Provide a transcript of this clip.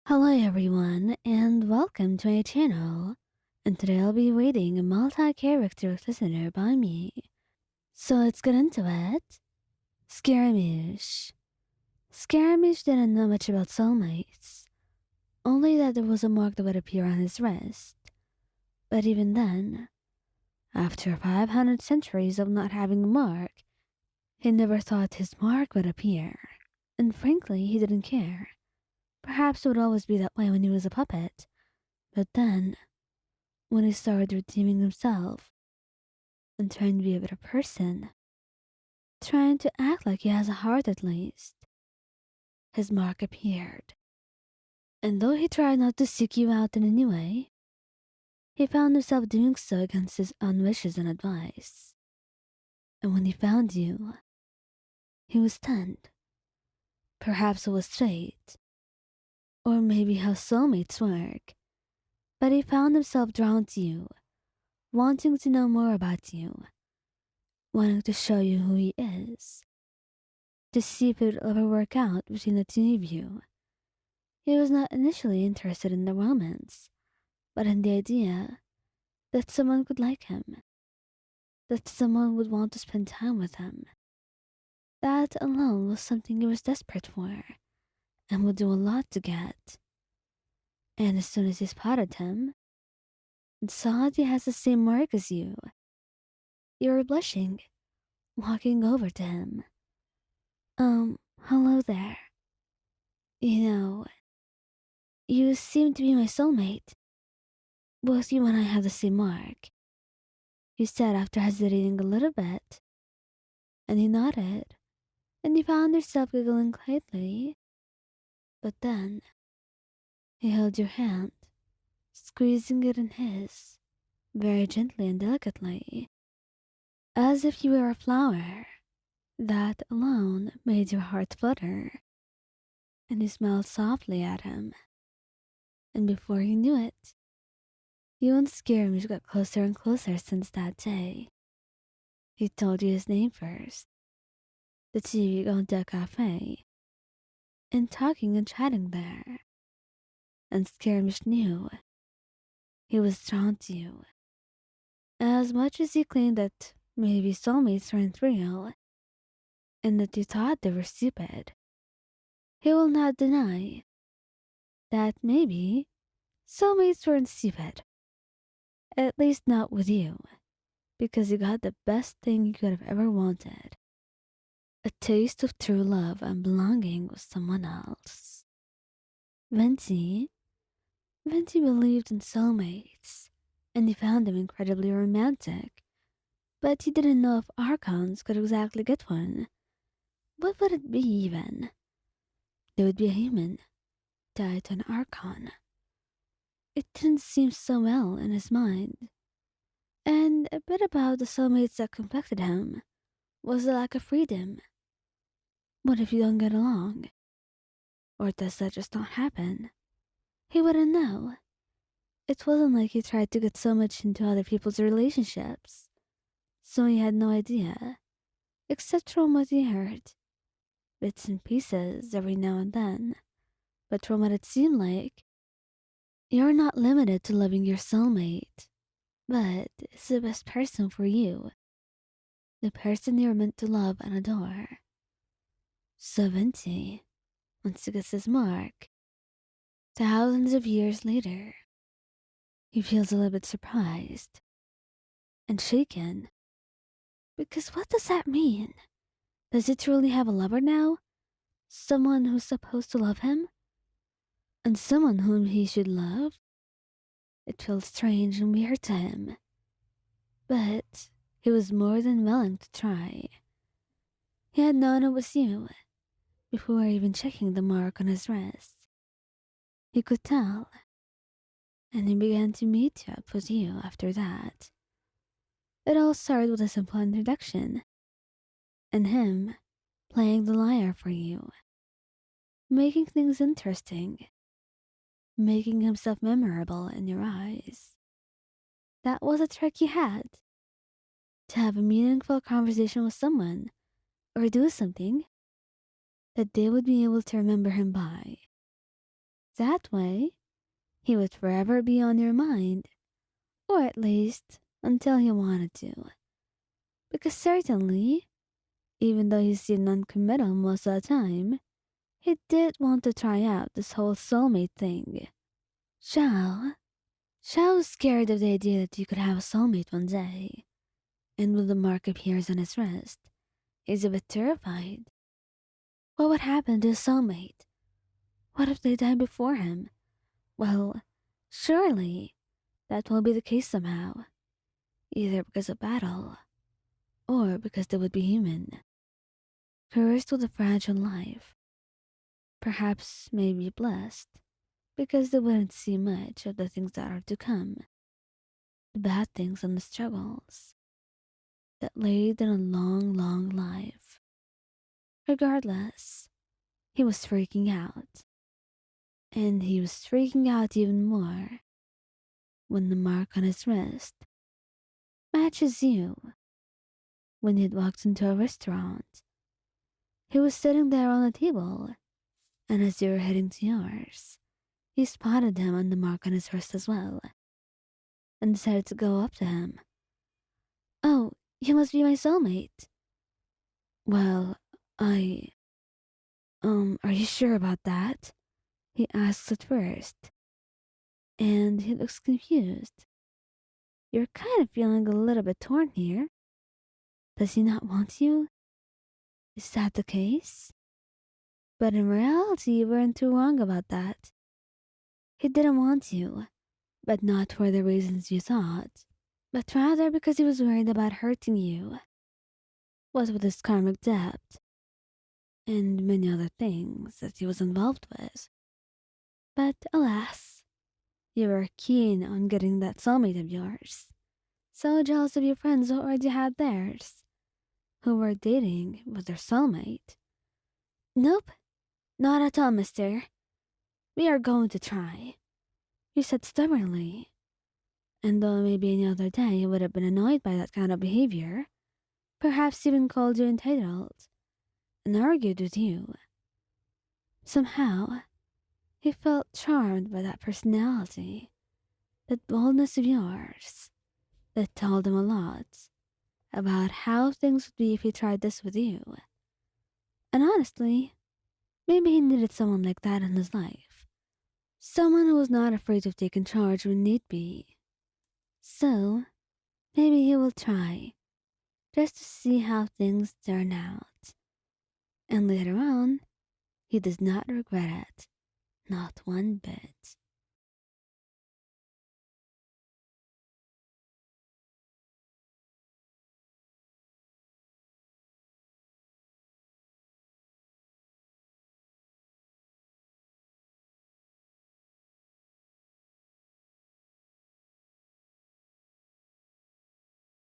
Hello everyone, and welcome to my channel. And today I'll be reading a multi-character listener by me. So let's get into it. Scaramouche. Scaramouche didn't know much about soulmates, only that there was a mark that would appear on his wrist. But even then, after 500 centuries of not having a mark, he never thought his mark would appear. And frankly, he didn't care. Perhaps it would always be that way when he was a puppet. But then, when he started redeeming himself and trying to be a better person, trying to act like he has a heart at least, his mark appeared. And though he tried not to seek you out in any way, he found himself doing so against his own wishes and advice. And when he found you, he was stunned. Perhaps it was fate, or maybe how soulmates work, but he found himself drawn to you, wanting to know more about you, wanting to show you who he is, to see if it would ever work out between the two of you. He was not initially interested in the romance, but in the idea that someone could like him, that someone would want to spend time with him. That alone was something he was desperate for, and would do a lot to get. And as soon as he spotted him, and saw that he has the same mark as you were blushing, walking over to him. Hello there. You know, you seem to be my soulmate. Both you and I have the same mark, he said after hesitating a little bit. And he nodded, and he found herself giggling lightly. But then he held your hand, squeezing it in his, very gently and delicately, as if you were a flower. That alone made your heart flutter, and he smiled softly at him. And before you knew it, you and Scaramouche got closer and closer since that day. He told you his name first. The two of you go to a cafe, and talking and chatting there. And Scaramouche knew he was drawn to you. As much as he claimed that maybe soulmates weren't real, and that you thought they were stupid, he will not deny that maybe soulmates weren't stupid. At least not with you, because you got the best thing you could have ever wanted. A taste of true love and belonging with someone else. Venti Venti believed in soulmates, and he found them incredibly romantic. But he didn't know if Archons could exactly get one. What would it be, even? There would be a human tied to an Archon. It didn't seem so well in his mind. And a bit about the soulmates that complected him was the lack of freedom. What if you don't get along? Or does that just not happen? He wouldn't know. It wasn't like he tried to get so much into other people's relationships, so he had no idea, except from what he heard. Bits and pieces every now and then, but from what it seemed like, you're not limited to loving your soulmate, but it's the best person for you, the person you're meant to love and adore. So Venti, once he gets his mark, thousands of years later, he feels a little bit surprised and shaken, because what does that mean? Does he truly have a lover now? Someone who's supposed to love him? And someone whom he should love? It felt strange and weird to him. But he was more than willing to try. He had known it was you before even checking the mark on his wrist. He could tell, and he began to meet up with you after that. It all started with a simple introduction, and him playing the lyre for you, making things interesting, making himself memorable in your eyes. That was a trick he had, to have a meaningful conversation with someone, or do something that they would be able to remember him by. That way, he would forever be on your mind, or at least until he wanted to. Because certainly, even though he seemed non-committal most of the time, he did want to try out this whole soulmate thing. Xiao, Xiao was scared of the idea that you could have a soulmate one day, and when the mark appears on his wrist, he's a bit terrified. What would happen to his soulmate? What if they die before him? Well, surely that will be the case somehow, either because of battle or because they would be human, cursed with a fragile life, perhaps maybe blessed, because they wouldn't see much of the things that are to come, the bad things and the struggles that laid in a long, long life. Regardless, he was freaking out, and he was freaking out even more when the mark on his wrist matches you. When he had walked into a restaurant, he was sitting there on a table, and as you were heading to yours, he spotted him on the mark on his wrist as well, and decided to go up to him. "Oh, you must be my soulmate." "Well, I... are you sure about that?" he asks at first, and he looks confused. You're kind of feeling a little bit torn here. Does he not want you? Is that the case? But in reality, you weren't too wrong about that. He didn't want you, but not for the reasons you thought, but rather because he was worried about hurting you. What with his karmic debt, and many other things that he was involved with. But alas, you were keen on getting that soulmate of yours. So jealous of your friends who already had theirs, who were dating with their soulmate. "Nope, not at all, mister. We are going to try," he said stubbornly. And though maybe any other day he would have been annoyed by that kind of behavior, perhaps even called you entitled, and argued with you, somehow he felt charmed by that personality, that boldness of yours, that told him a lot about how things would be if he tried this with you. And honestly, maybe he needed someone like that in his life. Someone who was not afraid of taking charge when need be. So, maybe he will try, just to see how things turn out. And later on, he does not regret it, not one bit.